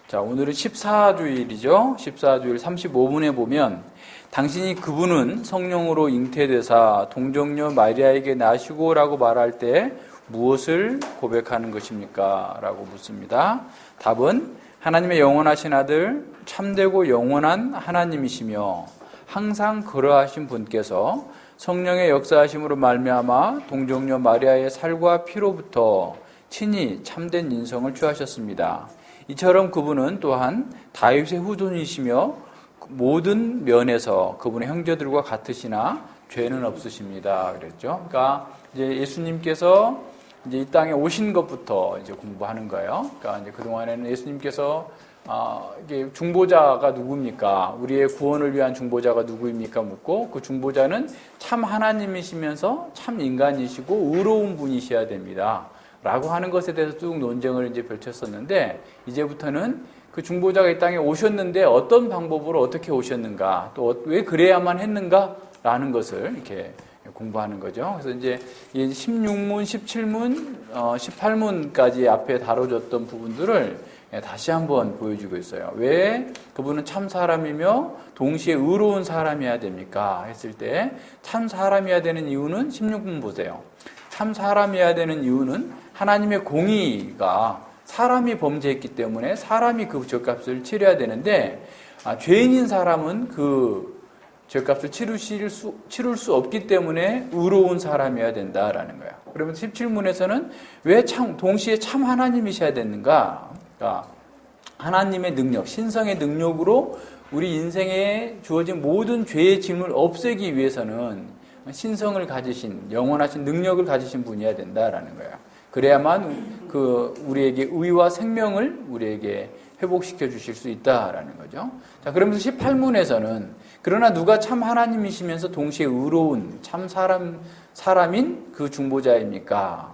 자, 오늘은 14주일이죠. 14주일 35분에 보면 당신이 그분은 성령으로 잉태되사 동정녀 마리아에게 나시고 라고 말할 때 무엇을 고백하는 것입니까? 라고 묻습니다. 답은 하나님의 영원하신 아들, 참되고 영원한 하나님이시며 항상 그러하신 분께서 성령의 역사하심으로 말미암아 동정녀 마리아의 살과 피로부터 친히 참된 인성을 취하셨습니다. 이처럼 그분은 또한 다윗의 후손이시며 모든 면에서 그분의 형제들과 같으시나 죄는 없으십니다. 그랬죠. 그러니까 이제 예수님께서 이제 이 땅에 오신 것부터 이제 공부하는 거예요. 그러니까 이제 그동안에는 예수님께서 이게 중보자가 누굽니까? 우리의 구원을 위한 중보자가 누구입니까? 묻고 그 중보자는 참 하나님이시면서 참 인간이시고 의로운 분이셔야 됩니다. 라고 하는 것에 대해서 쭉 논쟁을 이제 펼쳤었는데, 이제부터는 그 중보자가 이 땅에 오셨는데 어떤 방법으로 어떻게 오셨는가, 또 왜 그래야만 했는가? 라는 것을 이렇게 공부하는 거죠. 그래서 이제 16문, 17문, 18문까지 앞에 다뤄졌던 부분들을 다시 한번 보여주고 있어요. 왜 그분은 참 사람이며 동시에 의로운 사람이어야 됩니까? 했을 때 참 사람이어야 되는 이유는 16문 보세요. 참 사람이어야 되는 이유는 하나님의 공의가 사람이 범죄했기 때문에 사람이 그 죄값을 치러야 되는데, 죄인인 사람은 그 죄값을 치룰 수 없기 때문에 의로운 사람이어야 된다라는 거야. 그러면 17문에서는 왜 동시에 참 하나님이셔야 되는가? 그러니까 하나님의 능력, 신성의 능력으로 우리 인생에 주어진 모든 죄의 짐을 없애기 위해서는 신성을 가지신, 영원하신 능력을 가지신 분이어야 된다라는 거야. 그래야만 우리에게 의와 생명을 우리에게 회복시켜 주실 수 있다라는 거죠. 자, 그러면서 18문에서는 그러나 누가 참 하나님이시면서 동시에 의로운 참 사람인 그 중보자입니까?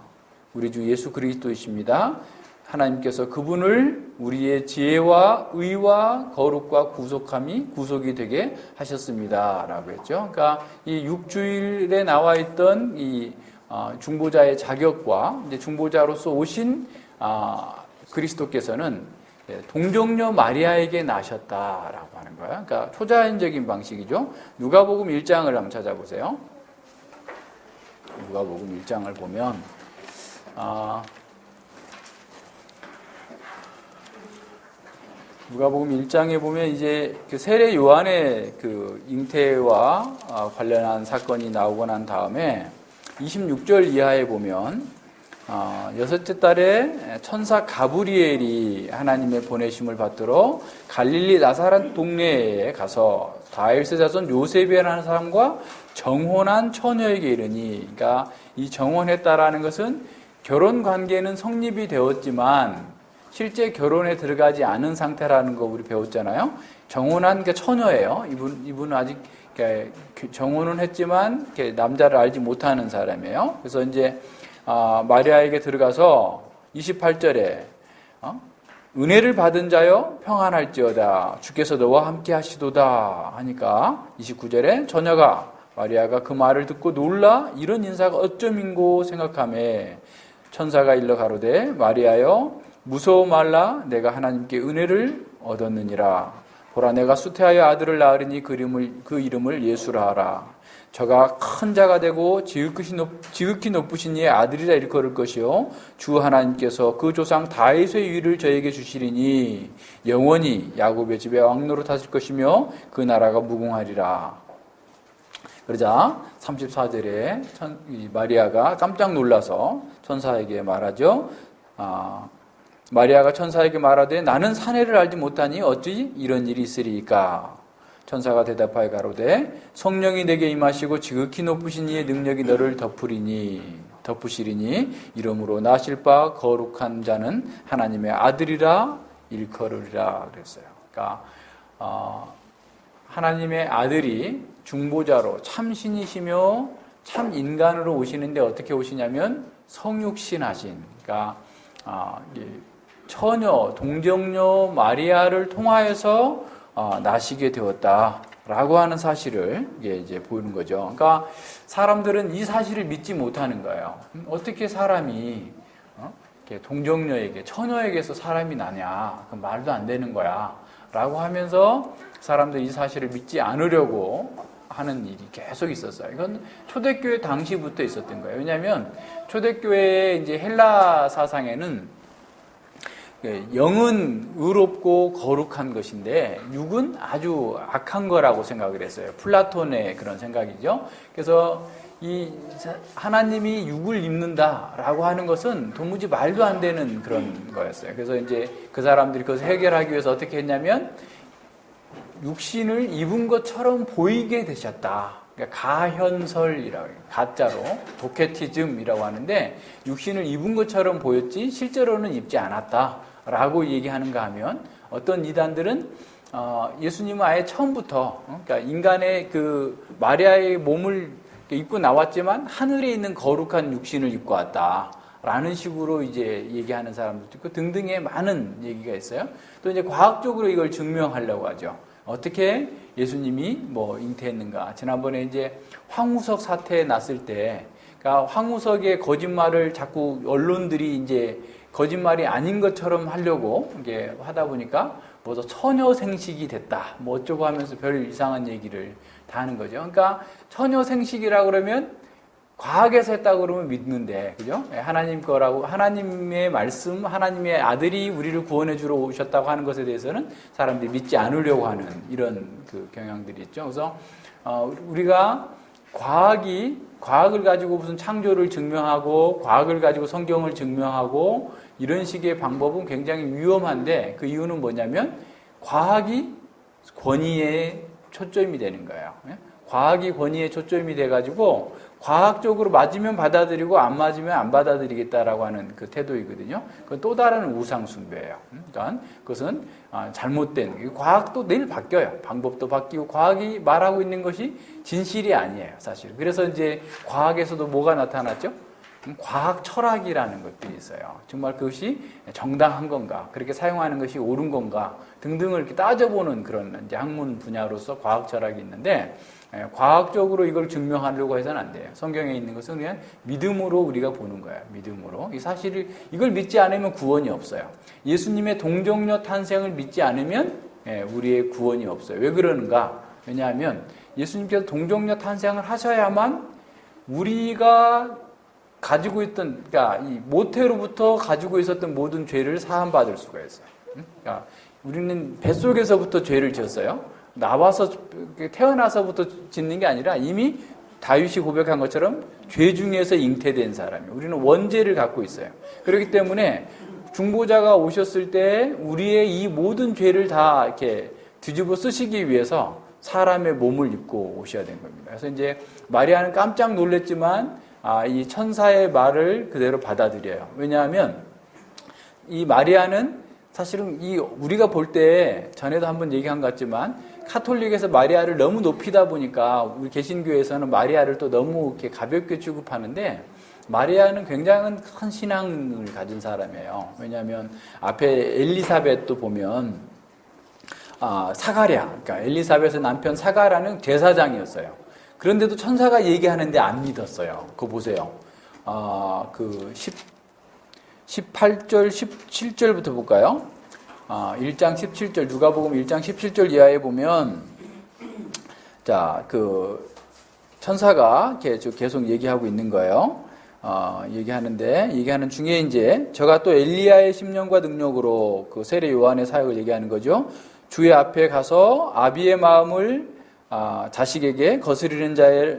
우리 주 예수 그리스도이십니다. 하나님께서 그분을 우리의 지혜와 의와 거룩과 구속이 되게 하셨습니다. 라고 했죠. 그러니까 이 6주일에 나와 있던 이 중보자의 자격과 이제 중보자로서 오신 그리스도께서는 동정녀 마리아에게 나셨다라고 하는 거예요. 그러니까 초자연적인 방식이죠. 누가복음 1장을 한번 찾아보세요. 누가복음 1장을 보면 누가복음 1장에 보면 이제 그 세례 요한의 그 잉태와 관련한 사건이 나오고 난 다음에 26절 이하에 보면 여섯째 달에 천사 가브리엘이 하나님의 보내심을 받들어 갈릴리 나사렛 동네에 가서 다윗의 자손 요셉이라는 사람과 정혼한 처녀에게 이르니, 그러니까 이 정혼했다라는 것은 결혼 관계는 성립이 되었지만 실제 결혼에 들어가지 않은 상태라는 거 우리 배웠잖아요. 정혼한 게 처녀예요. 이분은 아직 정혼은 했지만 남자를 알지 못하는 사람이에요. 그래서 이제 마리아에게 들어가서 28절에 은혜를 받은 자여 평안할지어다 주께서 너와 함께 하시도다 하니까 29절에 처녀가 마리아가 그 말을 듣고 놀라 이런 인사가 어쩌민고 생각하매 천사가 일러 가로되 마리아여 무서워 말라 내가 하나님께 은혜를 얻었느니라. 보라 내가 수태하여 아들을 낳으리니 그 이름을 예수라 하라. 저가 큰 자가 되고 지극히 높으신 이의 아들이라 일컬을 것이요 주 하나님께서 그 조상 다윗의 위를 저에게 주시리니 영원히 야곱의 집에 왕노릇 하실 것이며 그 나라가 무궁하리라. 그러자 34절에 마리아가 깜짝 놀라서 천사에게 말하죠. 마리아가 천사에게 말하되 나는 사내를 알지 못하니 어찌 이런 일이 있으리까? 천사가 대답하여 가로되 성령이 내게 임하시고 지극히 높으신 이의 능력이 너를 덮으시리니 이러므로 나실 바 거룩한 자는 하나님의 아들이라 일컬으리라 그랬어요. 그러니까 하나님의 아들이 중보자로 참신이시며 참 인간으로 오시는데 어떻게 오시냐면 성육신하신, 그러니까 처녀, 동정녀 마리아를 통하여서 나시게 되었다라고 하는 사실을 이제 보이는 거죠. 그러니까 사람들은 이 사실을 믿지 못하는 거예요. 어떻게 사람이 동정녀에게, 처녀에게서 사람이 나냐? 그 말도 안 되는 거야. 라고 하면서 사람들이 이 사실을 믿지 않으려고 하는 일이 계속 있었어요. 이건 초대교회 당시부터 있었던 거예요. 왜냐하면 초대교회의 이제 헬라 사상에는 영은 의롭고 거룩한 것인데 육은 아주 악한 거라고 생각을 했어요. 플라톤의 그런 생각이죠. 그래서 이 하나님이 육을 입는다라고 하는 것은 도무지 말도 안 되는 그런 거였어요. 그래서 이제 그 사람들이 그것을 해결하기 위해서 어떻게 했냐면 육신을 입은 것처럼 보이게 되셨다. 그러니까 가현설이라고 해요. 가짜로 도케티즘이라고 하는데 육신을 입은 것처럼 보였지 실제로는 입지 않았다라고 얘기하는가 하면 어떤 이단들은 예수님은 아예 처음부터 그러니까 인간의 그 마리아의 몸을 입고 나왔지만 하늘에 있는 거룩한 육신을 입고 왔다라는 식으로 이제 얘기하는 사람들도 있고 등등의 많은 얘기가 있어요. 또 이제 과학적으로 이걸 증명하려고 하죠. 어떻게 예수님이 뭐 잉태했는가. 지난번에 이제 황우석 사태 났을 때, 그러니까 황우석의 거짓말을 자꾸 언론들이 이제 거짓말이 아닌 것처럼 하려고 이게 하다 보니까 뭐 처녀 생식이 됐다. 뭐 어쩌고 하면서 별 이상한 얘기를 다 하는 거죠. 그러니까 처녀 생식이라고 그러면 과학에서 했다고 그러면 믿는데, 그죠? 하나님 거라고, 하나님의 말씀, 하나님의 아들이 우리를 구원해 주러 오셨다고 하는 것에 대해서는 사람들이 믿지 않으려고 하는 이런 그 경향들이 있죠. 그래서, 우리가 과학을 가지고 무슨 창조를 증명하고, 과학을 가지고 성경을 증명하고, 이런 식의 방법은 굉장히 위험한데, 그 이유는 뭐냐면, 과학이 권위에 초점이 되는 거예요. 과학이 권위에 초점이 돼가지고 과학적으로 맞으면 받아들이고 안 맞으면 안 받아들이겠다라고 하는 그 태도이거든요. 그건 또 다른 우상숭배예요. 그러니까 그것은 잘못된, 과학도 내일 바뀌어요. 방법도 바뀌고 과학이 말하고 있는 것이 진실이 아니에요, 사실. 그래서 이제 과학에서도 뭐가 나타났죠? 과학 철학이라는 것들이 있어요. 정말 그것이 정당한 건가, 그렇게 사용하는 것이 옳은 건가 등등을 이렇게 따져보는 그런 이제 학문 분야로서 과학 철학이 있는데, 과학적으로 이걸 증명하려고 해서는 안 돼요. 성경에 있는 것은 그냥 믿음으로 우리가 보는 거예요. 믿음으로. 이 사실을, 이걸 믿지 않으면 구원이 없어요. 예수님의 동정녀 탄생을 믿지 않으면 우리의 구원이 없어요. 왜 그러는가? 왜냐하면 예수님께서 동정녀 탄생을 하셔야만 우리가 가지고 있던, 그러니까 이 모태로부터 가지고 있었던 모든 죄를 사함받을 수가 있어요. 그러니까 우리는 뱃속에서부터 죄를 지었어요. 나와서, 태어나서부터 짓는 게 아니라 이미 다윗이 고백한 것처럼 죄 중에서 잉태된 사람이에요. 우리는 원죄를 갖고 있어요. 그렇기 때문에 중보자가 오셨을 때 우리의 이 모든 죄를 다 이렇게 뒤집어 쓰시기 위해서 사람의 몸을 입고 오셔야 된 겁니다. 그래서 이제 마리아는 깜짝 놀랐지만 이 천사의 말을 그대로 받아들여요. 왜냐하면 이 마리아는 사실은 우리가 볼 때 전에도 한번 얘기한 것 같지만 카톨릭에서 마리아를 너무 높이다 보니까 우리 개신교에서는 마리아를 또 너무 이렇게 가볍게 취급하는데, 마리아는 굉장히 큰 신앙을 가진 사람이에요. 왜냐하면 앞에 엘리사벳도 보면 사가랴, 그러니까 엘리사벳의 남편 사가랴는 제사장이었어요. 그런데도 천사가 얘기하는데 안 믿었어요. 그거 보세요. 그 18절, 17절부터 볼까요? 1장 17절, 누가복음 1장 17절 이하에 보면, 자, 그 천사가 계속 얘기하고 있는 거예요. 얘기하는 중에 이제 저가 또 엘리야의 심령과 능력으로 그 세례 요한의 사역을 얘기하는 거죠. 주의 앞에 가서 아비의 마음을 자식에게 거스리는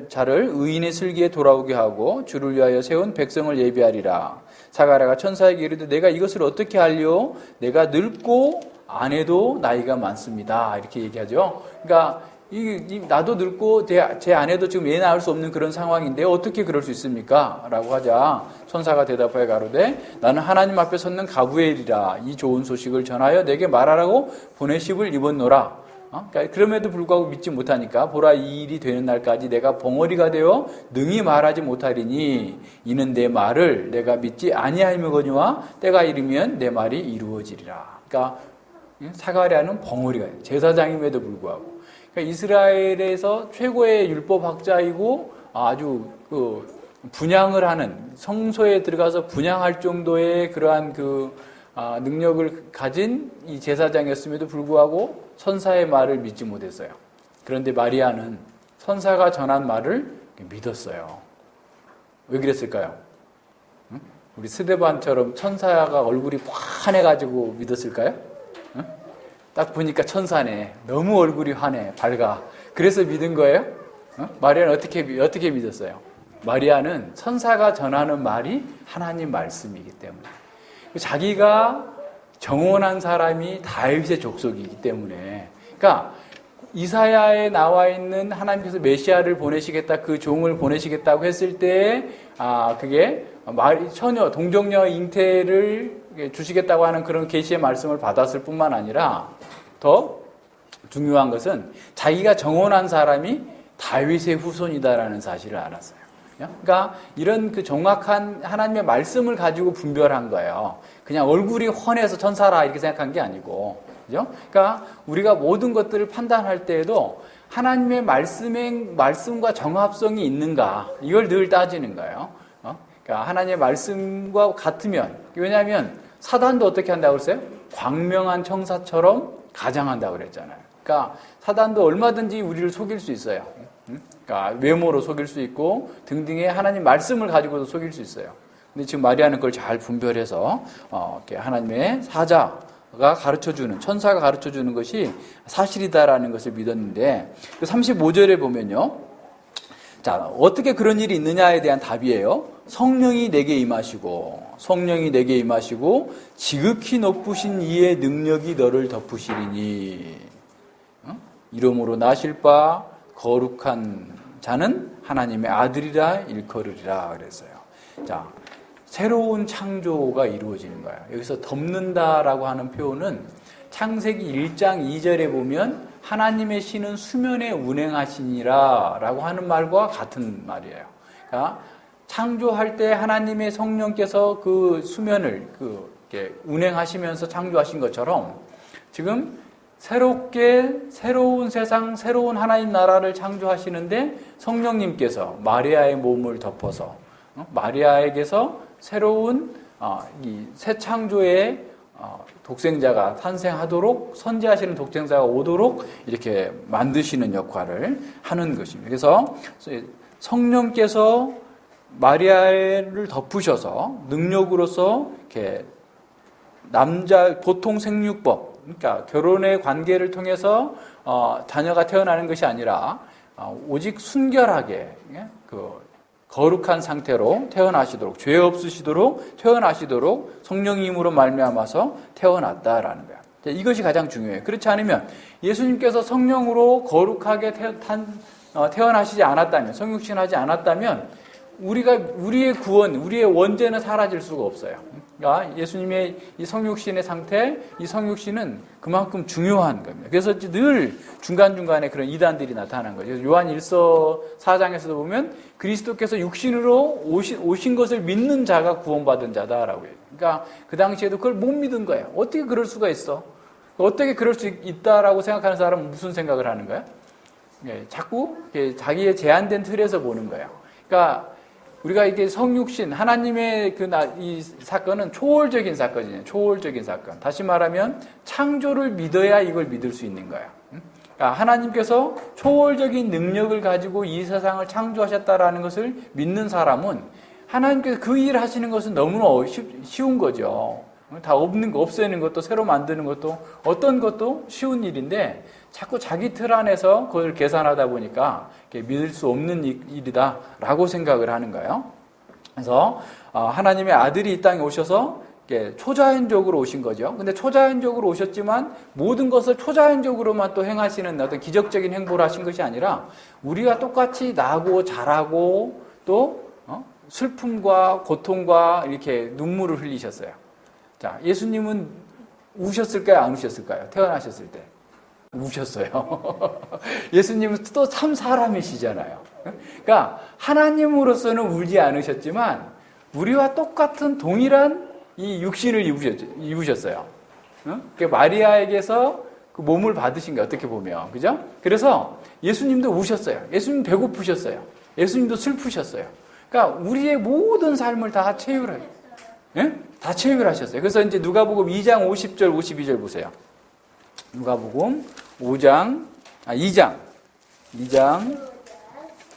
자를 의인의 슬기에 돌아오게 하고 주를 위하여 세운 백성을 예비하리라. 사가랴가 천사에게 이르되 내가 이것을 어떻게 알리오? 내가 늙고 아내도 나이가 많습니다. 이렇게 얘기하죠. 그러니까 나도 늙고 제 아내도 지금 애 낳을 수 없는 그런 상황인데 어떻게 그럴 수 있습니까? 라고 하자 천사가 대답하여 가로되 나는 하나님 앞에 섰는 가브리엘이라. 이 좋은 소식을 전하여 내게 말하라고 보내십을 입었노라. 그러니까 그럼에도 불구하고 믿지 못하니까 보라, 이 일이 되는 날까지 내가 벙어리가 되어 능히 말하지 못하리니 이는 내 말을 내가 믿지 아니하려거니와 때가 이르면 내 말이 이루어지리라. 그러니까 사가랴는 벙어리가 돼요. 제사장임에도 불구하고. 그러니까 이스라엘에서 최고의 율법학자이고 아주 분향을 하는, 성소에 들어가서 분향할 정도의 그러한 능력을 가진 이 제사장이었음에도 불구하고 천사의 말을 믿지 못했어요. 그런데 마리아는 천사가 전한 말을 믿었어요. 왜 그랬을까요? 우리 스데반처럼 천사가 얼굴이 환해가지고 믿었을까요? 딱 보니까 천사네. 너무 얼굴이 환해, 밝아. 그래서 믿은 거예요? 마리아는 어떻게 믿었어요? 마리아는 천사가 전하는 말이 하나님 말씀이기 때문에, 자기가 정혼한 사람이 다윗의 족속이기 때문에, 그러니까 이사야에 나와 있는 하나님께서 메시아를 보내시겠다, 그 종을 보내시겠다고 했을 때, 그게 처녀, 동정녀 잉태를 주시겠다고 하는 그런 계시의 말씀을 받았을 뿐만 아니라, 더 중요한 것은 자기가 정혼한 사람이 다윗의 후손이다라는 사실을 알았어요. 그러니까 이런 그 정확한 하나님의 말씀을 가지고 분별한 거예요. 그냥 얼굴이 훤해서 천사라 이렇게 생각한 게 아니고, 그죠? 그러니까 우리가 모든 것들을 판단할 때에도 하나님의 말씀과 정합성이 있는가, 이걸 늘 따지는 거예요. 그러니까 하나님의 말씀과 같으면, 왜냐하면 사단도 어떻게 한다고 그랬어요? 광명한 청사처럼 가장한다고 그랬잖아요. 그러니까 사단도 얼마든지 우리를 속일 수 있어요. 그러니까 외모로 속일 수 있고 등등의 하나님 말씀을 가지고도 속일 수 있어요. 근데 지금 마리아는 그걸 잘 분별해서 하나님의 사자가 가르쳐주는, 천사가 가르쳐주는 것이 사실이다라는 것을 믿었는데, 35절에 보면요, 자, 어떻게 그런 일이 있느냐에 대한 답이에요. 성령이 내게 임하시고 지극히 높으신 이의 능력이 너를 덮으시리니 이름으로 나실 바 거룩한 자는 하나님의 아들이라 일컬으리라 그랬어요. 자, 새로운 창조가 이루어지는 거예요. 여기서 덮는다라고 하는 표현은 창세기 1장 2절에 보면 하나님의 신은 수면에 운행하시니라 라고 하는 말과 같은 말이에요. 그러니까 창조할 때 하나님의 성령께서 그 수면을 이렇게 운행하시면서 창조하신 것처럼 지금 새로운 세상, 새로운 하나님 나라를 창조하시는데 성령님께서 마리아의 몸을 덮어서 마리아에게서 새로운 이 새 창조의 독생자가 탄생하도록, 선지하시는 독생자가 오도록 이렇게 만드시는 역할을 하는 것입니다. 그래서 성령께서 마리아를 덮으셔서 능력으로서 이렇게 보통 생육법, 그러니까 결혼의 관계를 통해서 자녀가 태어나는 것이 아니라 오직 순결하게 거룩한 상태로 태어나시도록, 죄 없으시도록 태어나시도록 성령의 힘으로 말미암아서 태어났다라는 거야. 이것이 가장 중요해요. 그렇지 않으면 예수님께서 성령으로 거룩하게 태어나시지 않았다면, 성육신하지 않았다면 우리의 구원, 우리의 원죄는 사라질 수가 없어요. 그러니까 예수님의 이 성육신의 상태, 이 성육신은 그만큼 중요한 겁니다. 그래서 늘 중간중간에 그런 이단들이 나타나는 거죠. 요한 1서 4장에서도 보면 그리스도께서 육신으로 오신 것을 믿는 자가 구원받은 자다라고 해요. 그러니까 그 당시에도 그걸 못 믿은 거예요. 어떻게 그럴 수가 있어? 어떻게 그럴 수 있다라고 생각하는 사람은 무슨 생각을 하는 거야? 자꾸 자기의 제한된 틀에서 보는 거예요. 그러니까 우리가 이게 성육신, 하나님의 이 사건은 초월적인 사건이에요. 초월적인 사건. 다시 말하면 창조를 믿어야 이걸 믿을 수 있는 거예요. 그러니까 하나님께서 초월적인 능력을 가지고 이 세상을 창조하셨다라는 것을 믿는 사람은 하나님께서 그 일을 하시는 것은 너무나 쉬운 거죠. 다 없는 거 없애는 것도 새로 만드는 것도 어떤 것도 쉬운 일인데 자꾸 자기 틀 안에서 그걸 계산하다 보니까 믿을 수 없는 일이다라고 생각을 하는 거예요. 그래서 하나님의 아들이 이 땅에 오셔서 초자연적으로 오신 거죠. 근데 초자연적으로 오셨지만 모든 것을 초자연적으로만 또 행하시는 어떤 기적적인 행보를 하신 것이 아니라 우리가 똑같이 나고 자라고 또 슬픔과 고통과 이렇게 눈물을 흘리셨어요. 자, 예수님은 우셨을까요? 안 우셨을까요? 태어나셨을 때. 우셨어요. 예수님은 또 참 사람이시잖아요. 그러니까 하나님으로서는 울지 않으셨지만 우리와 똑같은 동일한 이 육신을 입으셨어요. 그러니까 마리아에게서 그 몸을 받으신 게 어떻게 보면, 그죠? 그래서 예수님도 우셨어요. 예수님 배고프셨어요. 예수님도 슬프셨어요. 그러니까 우리의 모든 삶을 다 체휼해. 예? 다 체휼하셨어요. 그래서 이제 누가복음 2장 50절 52절 보세요. 누가복음 2장.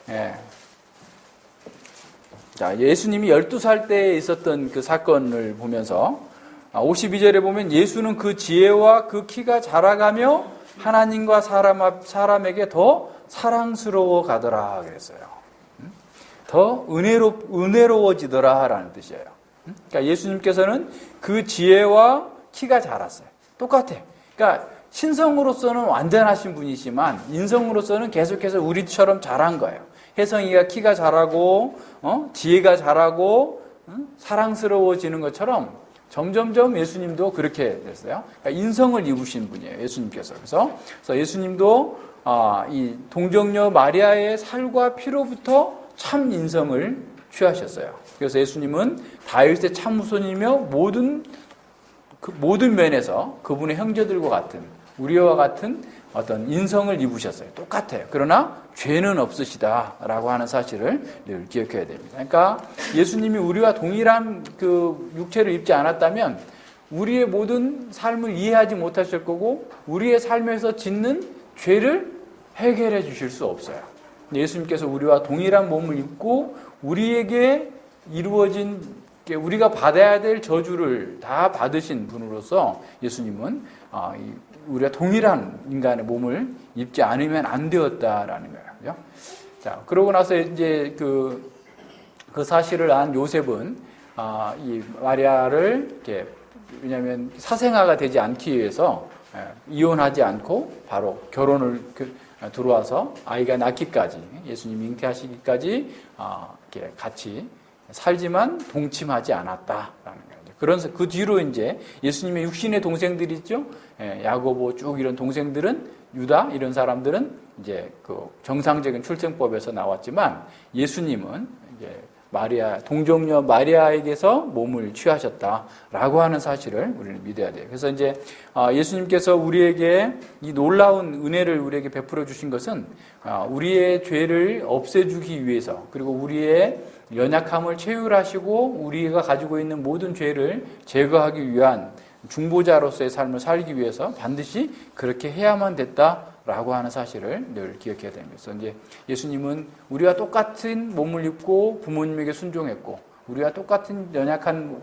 예. 자, 예수님이 12살 때 있었던 그 사건을 보면서 52절에 보면 예수는 그 지혜와 그 키가 자라가며 하나님과 사람에게 더 사랑스러워 가더라 그랬어요. 더 은혜로워지더라 라는 뜻이에요. 그러니까 예수님께서는 그 지혜와 키가 자랐어요. 똑같아요. 그러니까 신성으로서는 완전하신 분이지만 인성으로서는 계속해서 우리처럼 자란 거예요. 혜성이가 키가 자라고 지혜가 자라고 사랑스러워지는 것처럼 점점점 예수님도 그렇게 됐어요. 그러니까 인성을 입으신 분이에요. 예수님께서. 그래서 예수님도 이 동정녀 마리아의 살과 피로부터 참 인성을 취하셨어요. 그래서 예수님은 다윗의 참후손이며 모든 면에서 그분의 형제들과 같은 우리와 같은 어떤 인성을 입으셨어요. 똑같아요. 그러나 죄는 없으시다라고 하는 사실을 늘 기억해야 됩니다. 그러니까 예수님이 우리와 동일한 그 육체를 입지 않았다면 우리의 모든 삶을 이해하지 못하실 거고 우리의 삶에서 짓는 죄를 해결해 주실 수 없어요. 예수님께서 우리와 동일한 몸을 입고 우리에게 이루어진 우리가 받아야 될 저주를 다 받으신 분으로서 예수님은 우리가 동일한 인간의 몸을 입지 않으면 안 되었다라는 거예요. 자, 그러고 나서 이제 그 사실을 안 요셉은 이 마리아를 이렇게 왜냐하면 사생아가 되지 않기 위해서 이혼하지 않고 바로 결혼을 들어와서 아이가 낳기까지 예수님 잉태하시기까지 이렇게 같이 살지만 동침하지 않았다라는 거예요. 그래서 그 뒤로 이제 예수님의 육신의 동생들이 있죠. 야고보 쭉 이런 동생들은 유다 이런 사람들은 이제 그 정상적인 출생법에서 나왔지만 예수님은 이제 동정녀 마리아에게서 몸을 취하셨다라고 하는 사실을 우리는 믿어야 돼요. 그래서 이제 예수님께서 우리에게 이 놀라운 은혜를 우리에게 베풀어 주신 것은 우리의 죄를 없애주기 위해서 그리고 우리의 연약함을 체휼하시고 우리가 가지고 있는 모든 죄를 제거하기 위한 중보자로서의 삶을 살기 위해서 반드시 그렇게 해야만 됐다라고 하는 사실을 늘 기억해야 됩니다. 그래서 이제 예수님은 우리와 똑같은 몸을 입고 부모님에게 순종했고 우리와 똑같은 연약한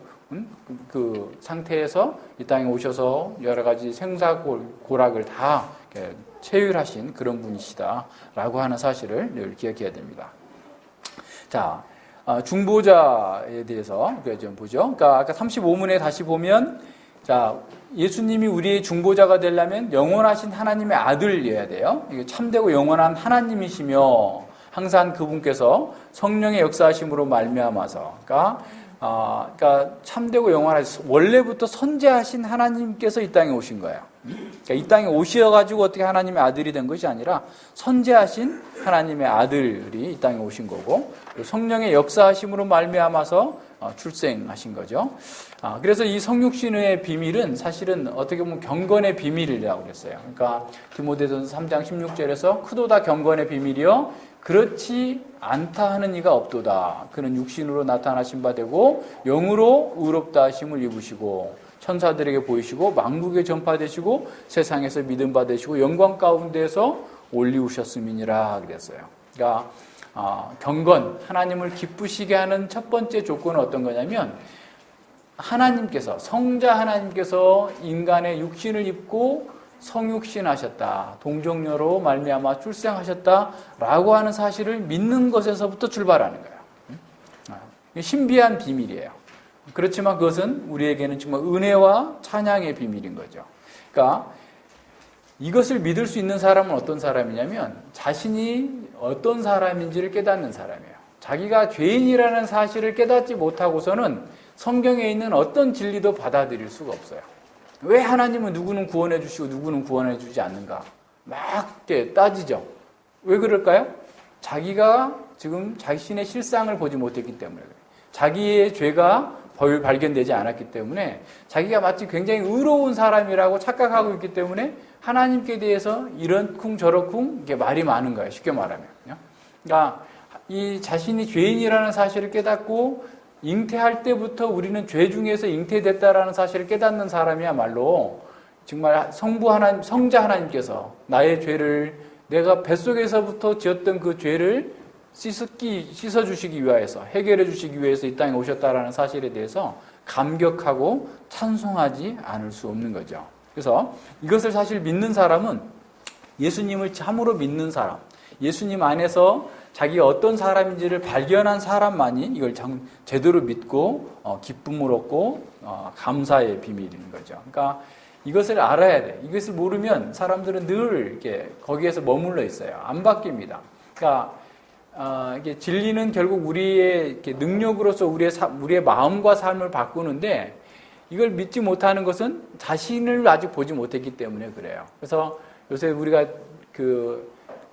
그 상태에서 이 땅에 오셔서 여러 가지 생사고락을 다 체휼하신 그런 분이시다라고 하는 사실을 늘 기억해야 됩니다. 자, 중보자에 대해서 좀 보죠. 그러니까 아까 35문에 다시 보면 자, 예수님이 우리의 중보자가 되려면 영원하신 하나님의 아들이어야 돼요. 이게 참되고 영원한 하나님이시며 항상 그분께서 성령의 역사하심으로 말미암아서 그러니까 참되고 영원하신 원래부터 선지하신 하나님께서 이 땅에 오신 거예요. 그러니까 이 땅에 오셔가지고 어떻게 하나님의 아들이 된 것이 아니라 선지하신 하나님의 아들이 이 땅에 오신 거고 성령의 역사하심으로 말미암아서 출생하신 거죠. 그래서 이 성육신의 비밀은 사실은 어떻게 보면 경건의 비밀이라고 그랬어요. 그러니까 디모데전서 3장 16절에서 크도다 경건의 비밀이요 그렇지 않다 하는 이가 없도다. 그는 육신으로 나타나신 바 되고 영으로 의롭다 하심을 입으시고 천사들에게 보이시고 만국에 전파되시고 세상에서 믿음 받으시고 영광 가운데서 올리우셨음이니라 그랬어요. 그러니까 경건, 하나님을 기쁘시게 하는 첫 번째 조건은 어떤 거냐면 하나님께서 성자 하나님께서 인간의 육신을 입고 성육신하셨다. 동정녀로 말미암아 출생하셨다라고 하는 사실을 믿는 것에서부터 출발하는 거예요. 신비한 비밀이에요. 그렇지만 그것은 우리에게는 정말 은혜와 찬양의 비밀인 거죠. 그러니까 이것을 믿을 수 있는 사람은 어떤 사람이냐면 자신이 어떤 사람인지를 깨닫는 사람이에요. 자기가 죄인이라는 사실을 깨닫지 못하고서는 성경에 있는 어떤 진리도 받아들일 수가 없어요. 왜 하나님은 누구는 구원해 주시고 누구는 구원해 주지 않는가? 막 따지죠. 왜 그럴까요? 자기가 지금 자신의 실상을 보지 못했기 때문에 그래요. 자기의 죄가 발견되지 않았기 때문에 자기가 마치 굉장히 의로운 사람이라고 착각하고 있기 때문에 하나님께 대해서 이런쿵 저런쿵 이게 말이 많은 거예요. 쉽게 말하면. 그러니까 이 자신이 죄인이라는 사실을 깨닫고 잉태할 때부터 우리는 죄 중에서 잉태됐다라는 사실을 깨닫는 사람이야말로 정말 성자 하나님께서 나의 죄를 내가 뱃속에서부터 지었던 그 죄를 씻어주시기 위하여서 해결해 주시기 위해서 이 땅에 오셨다라는 사실에 대해서 감격하고 찬송하지 않을 수 없는 거죠. 그래서 이것을 사실 믿는 사람은 예수님을 참으로 믿는 사람, 예수님 안에서 자기가 어떤 사람인지를 발견한 사람만이 이걸 제대로 믿고 기쁨을 얻고 감사의 비밀인 거죠. 그러니까 이것을 알아야 돼. 이것을 모르면 사람들은 늘 이렇게 거기에서 머물러 있어요. 안 바뀝니다. 그러니까 이게 진리는 결국 우리의 이렇게 능력으로서 우리의 마음과 삶을 바꾸는데 이걸 믿지 못하는 것은 자신을 아직 보지 못했기 때문에 그래요. 그래서 요새 우리가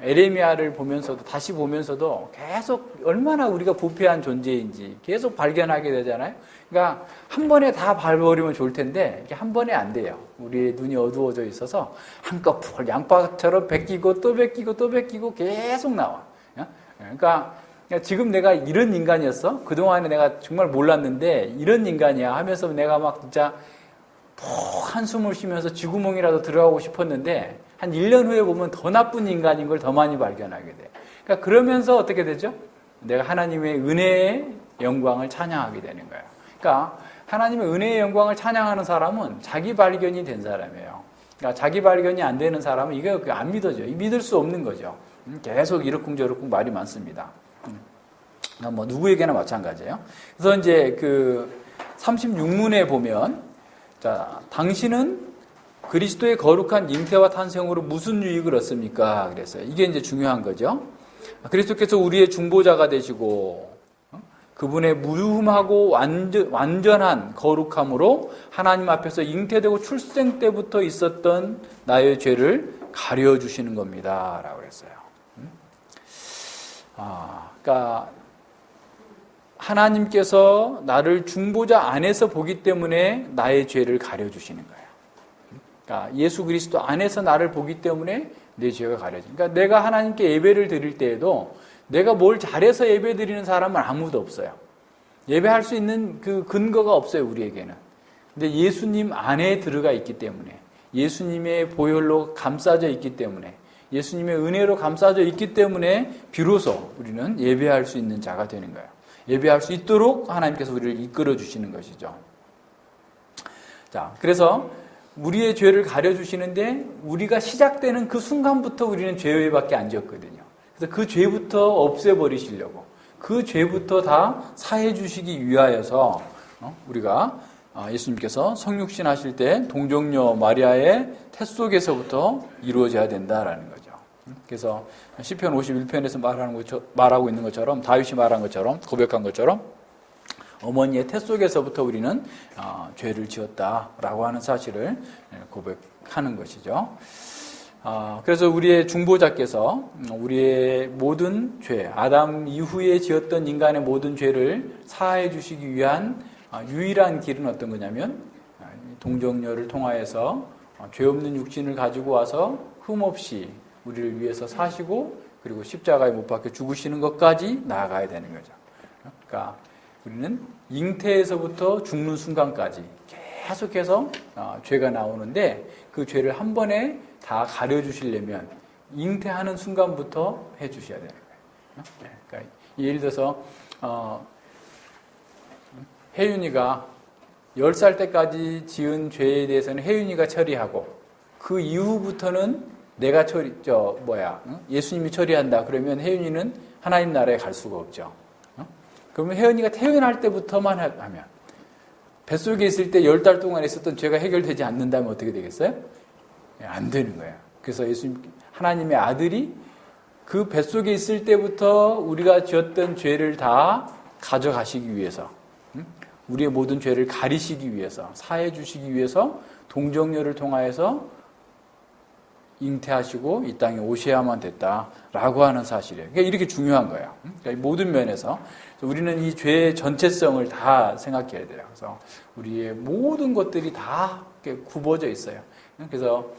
에레미야를 보면서도 다시 보면서도 계속 얼마나 우리가 부패한 존재인지 계속 발견하게 되잖아요. 그러니까 한 번에 다 밟아버리면 좋을 텐데 이게 한 번에 안 돼요. 우리의 눈이 어두워져 있어서 한꺼풀 양파처럼 베끼고 또 베끼고 또 베끼고 계속 나와. 그러니까 지금 내가 이런 인간이었어? 그동안에 내가 정말 몰랐는데 이런 인간이야 하면서 내가 막 진짜 푹 한숨을 쉬면서 쥐구멍이라도 들어가고 싶었는데 한 1년 후에 보면 더 나쁜 인간인 걸 더 많이 발견하게 돼. 그러니까 그러면서 어떻게 되죠? 내가 하나님의 은혜의 영광을 찬양하게 되는 거예요. 그러니까 하나님의 은혜의 영광을 찬양하는 사람은 자기 발견이 된 사람이에요. 그러니까 자기 발견이 안 되는 사람은 이거 안 믿어져요. 믿을 수 없는 거죠. 계속 이러쿵저러쿵 말이 많습니다. 뭐 누구에게나 마찬가지예요. 그래서 이제 36문에 보면 자, 당신은 그리스도의 거룩한 잉태와 탄생으로 무슨 유익을 얻습니까? 그랬어요. 이게 이제 중요한 거죠. 그리스도께서 우리의 중보자가 되시고 그분의 무흠하고 완전한 거룩함으로 하나님 앞에서 잉태되고 출생 때부터 있었던 나의 죄를 가려주시는 겁니다. 라고 그랬어요. 그러니까 하나님께서 나를 중보자 안에서 보기 때문에 나의 죄를 가려주시는 거예요. 그러니까 예수 그리스도 안에서 나를 보기 때문에 내 죄가 가려집니다. 그러니까 내가 하나님께 예배를 드릴 때에도 내가 뭘 잘해서 예배 드리는 사람은 아무도 없어요. 예배할 수 있는 그 근거가 없어요, 우리에게는. 근데 예수님 안에 들어가 있기 때문에, 예수님의 보혈로 감싸져 있기 때문에, 예수님의 은혜로 감싸져 있기 때문에 비로소 우리는 예배할 수 있는 자가 되는 거예요. 예배할 수 있도록 하나님께서 우리를 이끌어 주시는 것이죠. 자, 그래서 우리의 죄를 가려주시는데 우리가 시작되는 그 순간부터 우리는 죄밖에 안 지었거든요. 그래서 그 죄부터 없애버리시려고 그 죄부터 다 사해 주시기 위하여서 우리가 예수님께서 성육신 하실 때 동정녀 마리아의 태 속에서부터 이루어져야 된다라는 거죠. 그래서 시편 51편에서 말하고 있는 것처럼 다윗이 말한 것처럼 고백한 것처럼 어머니의 태 속에서부터 우리는 죄를 지었다라고 하는 사실을 고백하는 것이죠. 그래서 우리의 중보자께서 우리의 모든 죄, 아담 이후에 지었던 인간의 모든 죄를 사해 주시기 위한 유일한 길은 어떤 거냐면 동정녀를 통하여서 죄 없는 육신을 가지고 와서 흠없이 우리를 위해서 사시고 그리고 십자가에 못 박혀 죽으시는 것까지 나아가야 되는 거죠. 그러니까 우리는 잉태에서부터 죽는 순간까지 계속해서 죄가 나오는데 그 죄를 한 번에 다 가려주시려면 잉태하는 순간부터 해주셔야 되는 거예요. 그러니까 예를 들어서 혜윤이가 10살 때까지 지은 죄에 대해서는 혜윤이가 처리하고 그 이후부터는 내가 예수님이 처리한다. 그러면 혜윤이는 하나님 나라에 갈 수가 없죠. 그러면 혜윤이가 태어날 때부터만 하면 뱃속에 있을 때 10달 동안 있었던 죄가 해결되지 않는다면 어떻게 되겠어요? 안 되는 거예요. 그래서 하나님의 아들이 그 뱃속에 있을 때부터 우리가 지었던 죄를 다 가져가시기 위해서 우리의 모든 죄를 가리시기 위해서 사해 주시기 위해서 동정녀를 통하여서 잉태하시고 이 땅에 오셔야만 됐다라고 하는 사실이에요. 그러니까 이렇게 중요한 거예요. 그러니까 모든 면에서 우리는 이 죄의 전체성을 다 생각해야 돼요. 그래서 우리의 모든 것들이 다 굽어져 있어요. 그래서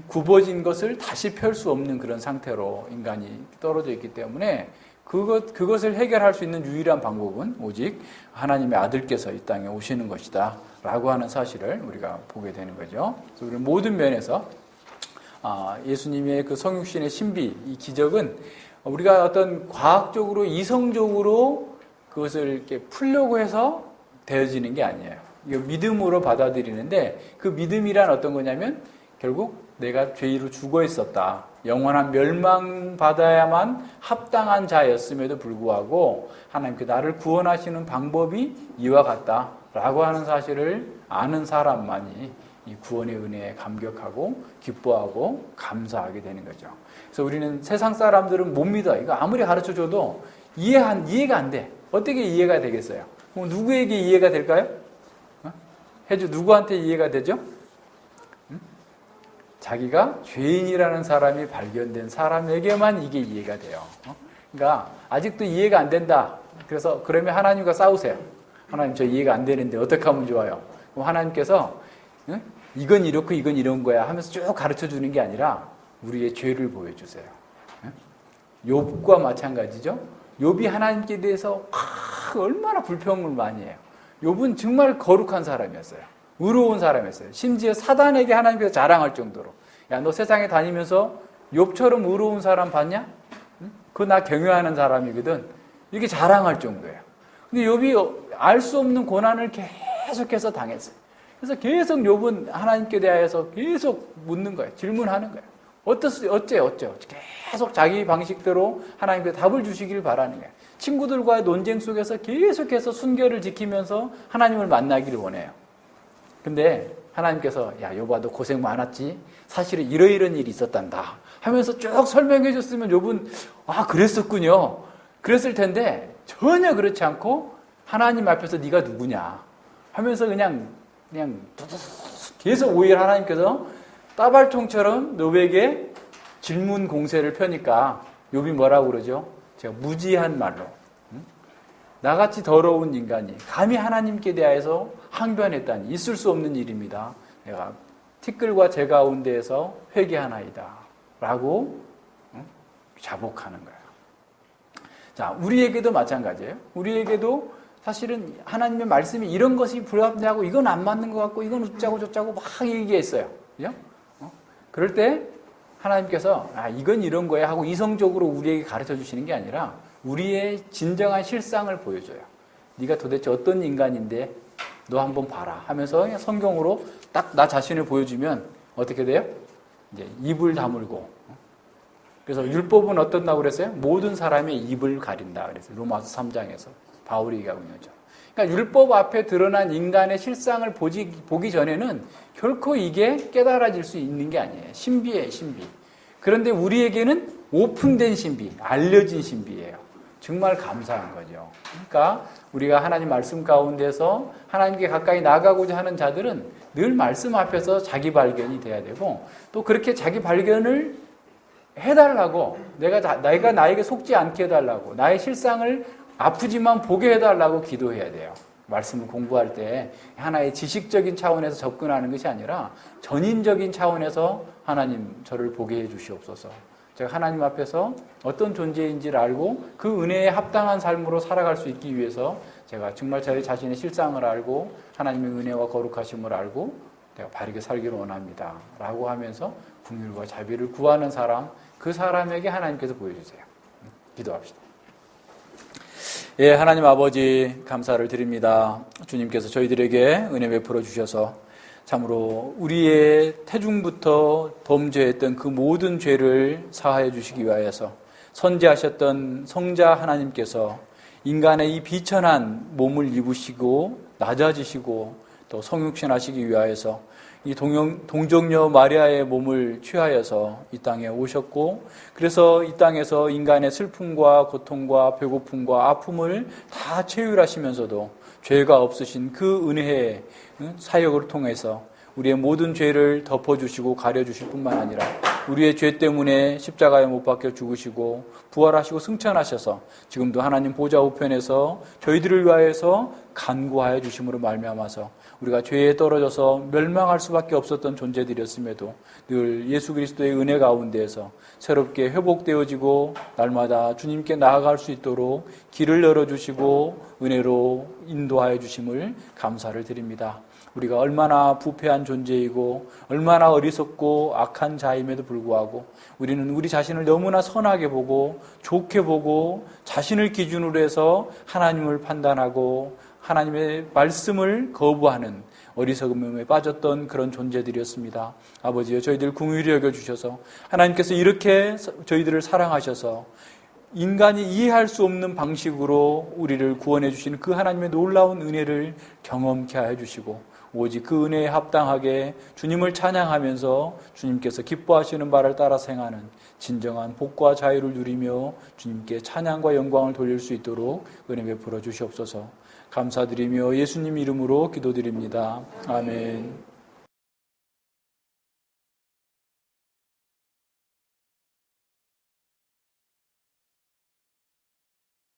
굽어진 것을 다시 펼 수 없는 그런 상태로 인간이 떨어져 있기 때문에 그것을 해결할 수 있는 유일한 방법은 오직 하나님의 아들께서 이 땅에 오시는 것이다 라고 하는 사실을 우리가 보게 되는 거죠. 그래서 우리 모든 면에서 예수님의 그 성육신의 신비, 이 기적은 우리가 어떤 과학적으로 이성적으로 그것을 이렇게 풀려고 해서 되어지는 게 아니에요. 이거 믿음으로 받아들이는데, 그 믿음이란 어떤 거냐면 결국 내가 죄로 죽어 있었다, 영원한 멸망받아야만 합당한 자였음에도 불구하고 하나님께 나를 구원하시는 방법이 이와 같다라고 하는 사실을 아는 사람만이 이 구원의 은혜에 감격하고 기뻐하고 감사하게 되는 거죠. 그래서 우리는 세상 사람들은 못 믿어. 이거 아무리 가르쳐줘도 이해가 안 돼. 어떻게 이해가 되겠어요? 그럼 누구에게 이해가 될까요? 누구한테 이해가 되죠? 자기가 죄인이라는 사람이 발견된 사람에게만 이게 이해가 돼요. 그러니까 아직도 이해가 안 된다. 그러면 하나님과 싸우세요. 하나님, 저 이해가 안 되는데 어떻게 하면 좋아요? 그럼 하나님께서 이건 이렇고 이건 이런 거야 하면서 쭉 가르쳐 주는 게 아니라 우리의 죄를 보여주세요. 욥과 마찬가지죠. 욥이 하나님께 대해서 얼마나 불평을 많이 해요. 욥은 정말 거룩한 사람이었어요. 의로운 사람이었어요. 심지어 사단에게 하나님께서 자랑할 정도로, 야, 너 세상에 다니면서 욥처럼 의로운 사람 봤냐? 그거 나 경외하는 사람이거든. 이렇게 자랑할 정도예요. 근데 욥이 알 수 없는 고난을 계속해서 당했어요. 그래서 계속 욥은 하나님께 대하여서 계속 묻는 거예요. 질문하는 거예요. 어째요? 계속 자기 방식대로 하나님께 답을 주시길 바라는 거예요. 친구들과의 논쟁 속에서 계속해서 순결을 지키면서 하나님을 만나기를 원해요. 근데 하나님께서, 야, 욥아, 너 고생 많았지? 사실은 이러이런 일이 있었단다 하면서 쭉 설명해 줬으면 욥은 그랬었군요, 그랬을 텐데 전혀 그렇지 않고 하나님 앞에서 네가 누구냐 하면서 그냥 계속 오히려 하나님께서 따발총처럼 욥에게 질문 공세를 펴니까 욥이 뭐라고 그러죠? 제가 무지한 말로, 나같이 더러운 인간이 감히 하나님께 대하여서 항변했다니 있을 수 없는 일입니다. 내가 티끌과 재 가운데에서 회개하나이다 라고 자복하는 거예요. 자, 우리에게도 마찬가지예요. 우리에게도 사실은 하나님의 말씀이 이런 것이 불합리하고 이건 안 맞는 것 같고 이건 어쩌고 저쩌고 막 얘기했어요. 그죠? 그럴 때 하나님께서 이건 이런 거야 하고 이성적으로 우리에게 가르쳐 주시는 게 아니라 우리의 진정한 실상을 보여줘요. 네가 도대체 어떤 인간인데 너 한번 봐라 하면서 성경으로 딱 나 자신을 보여주면 어떻게 돼요? 이제 입을 다물고. 그래서 율법은 어떻다고 그랬어요? 모든 사람의 입을 가린다 그랬어요. 로마서 3장에서 바울이 얘기하고 있는 거죠. 그러니까 율법 앞에 드러난 인간의 실상을 보기 전에는 결코 이게 깨달아질 수 있는 게 아니에요. 신비예요, 신비. 그런데 우리에게는 오픈된 신비, 알려진 신비예요. 정말 감사한 거죠. 그러니까 우리가 하나님 말씀 가운데서 하나님께 가까이 나가고자 하는 자들은 늘 말씀 앞에서 자기 발견이 돼야 되고, 또 그렇게 자기 발견을 해달라고, 내가 나에게 속지 않게 해달라고, 나의 실상을 아프지만 보게 해달라고 기도해야 돼요. 말씀을 공부할 때 하나의 지식적인 차원에서 접근하는 것이 아니라 전인적인 차원에서 하나님 저를 보게 해 주시옵소서. 제가 하나님 앞에서 어떤 존재인지를 알고 그 은혜에 합당한 삶으로 살아갈 수 있기 위해서 제가 정말 제 자신의 실상을 알고 하나님의 은혜와 거룩하심을 알고 내가 바르게 살기를 원합니다 라고 하면서 긍휼과 자비를 구하는 사람, 그 사람에게 하나님께서 보여주세요. 기도합시다. 예, 하나님 아버지 감사를 드립니다. 주님께서 저희들에게 은혜 베풀어 주셔서 참으로 우리의 태중부터 범죄했던 그 모든 죄를 사하여 주시기 위하여서 선지하셨던 성자 하나님께서 인간의 이 비천한 몸을 입으시고 낮아지시고 또 성육신하시기 위하여서 이 동정녀 마리아의 몸을 취하여서 이 땅에 오셨고, 그래서 이 땅에서 인간의 슬픔과 고통과 배고픔과 아픔을 다 체휼하시면서도 죄가 없으신 그 은혜의 사역을 통해서 우리의 모든 죄를 덮어주시고 가려주실 뿐만 아니라 우리의 죄 때문에 십자가에 못 박혀 죽으시고 부활하시고 승천하셔서 지금도 하나님 보좌 우편에서 저희들을 위하여서 간구하여 주심으로 말미암아서 우리가 죄에 떨어져서 멸망할 수밖에 없었던 존재들이었음에도 늘 예수 그리스도의 은혜 가운데에서 새롭게 회복되어지고 날마다 주님께 나아갈 수 있도록 길을 열어주시고 은혜로 인도하여 주심을 감사를 드립니다. 우리가 얼마나 부패한 존재이고 얼마나 어리석고 악한 자임에도 불구하고 우리는 우리 자신을 너무나 선하게 보고 좋게 보고 자신을 기준으로 해서 하나님을 판단하고 하나님의 말씀을 거부하는 어리석음에 빠졌던 그런 존재들이었습니다. 아버지여, 저희들 긍휼히 여겨주셔서 하나님께서 이렇게 저희들을 사랑하셔서 인간이 이해할 수 없는 방식으로 우리를 구원해 주시는 그 하나님의 놀라운 은혜를 경험케 하여 주시고 오직 그 은혜에 합당하게 주님을 찬양하면서 주님께서 기뻐하시는 바를 따라 행하는 진정한 복과 자유를 누리며 주님께 찬양과 영광을 돌릴 수 있도록 은혜 베풀어 주시옵소서. 감사드리며 예수님 이름으로 기도드립니다. 아멘.